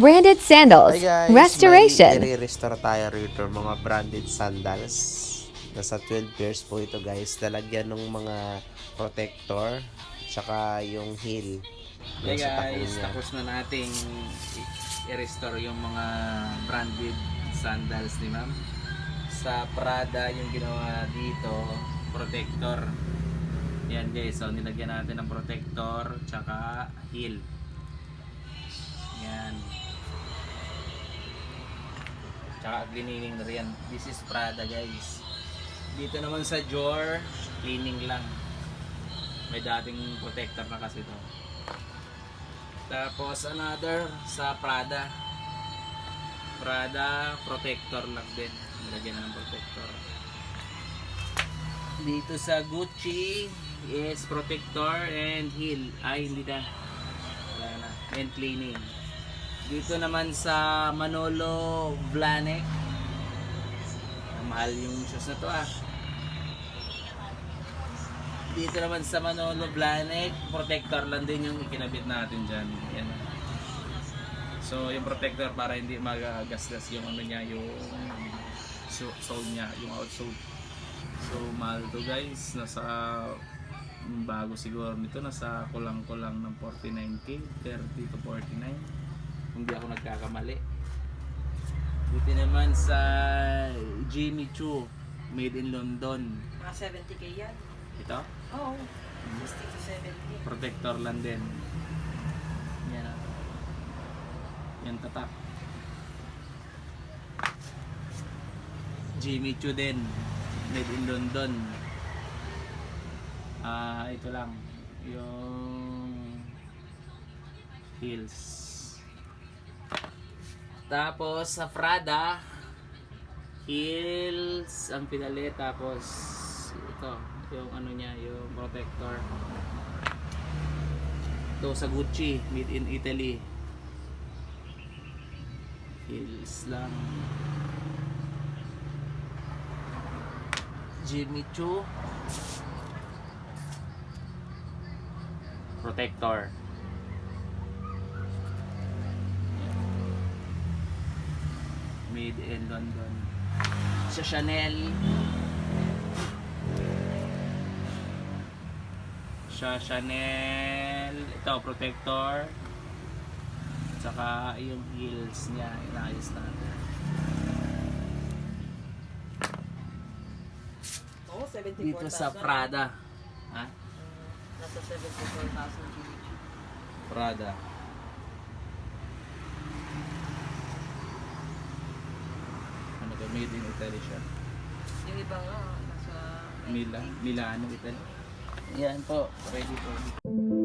Branded Sandals, Hi guys, Restoration. may i-restore tayo rito mga branded sandals. Nasa 12 pairs po ito guys. Lalagyan ng mga protector, tsaka yung heel. Hey Yan sa takong guys, niya. tapos na nating i-restore yung mga branded sandals ni ma'am. Sa Prada yung ginawa dito, protector. Yan guys, so nilagyan natin ng protector tsaka heel. Yan. Tsaka cleaning na rin. This is Prada guys. Dito naman sa Dior, cleaning lang. May dating protector na kasi to. Tapos another sa Prada. Prada protector lang din. Nilagyan na ng protector. Dito sa Gucci is protector and heel. Ay hindi na. Wala na. And cleaning. Dito naman sa Manolo Blahnik. Mahal yung shoes na to ah. Dito naman sa Manolo Blahnik, protector lang din yung ikinabit natin dyan. Yan. So yung protector para hindi magagasgas yung ano niya, yung sole niya, yung outsole. So mahal to guys, nasa bago siguro nito, nasa kulang-kulang ng 49k, 30 to 49. Kung di ako nagkakamali. Dito naman sa Jimmy Choo, made in London. Mga 70k yan. Ito? Oo. 60 to 70. Protector lang din. Yan. Yan tatak. Jimmy Choo din, made in London. Ito lang yung heels. Tapos sa Prada heels ang pinalit, tapos ito yung ano niya, yung protector. Ito sa Gucci, made in Italy. Heels lang. Jimmy Choo protector. Made in London. Sa Chanel. Sa Chanel, ito protector. Tsaka yung heels niya, inayos natin. Oo, 74,000. Dito sa Prada. Ha? Nasa 74,000 GBP. Prada. Ano to? Made in Italy siya. Yung iba nga, nasa Milano, Italy. Yan po. Ready po.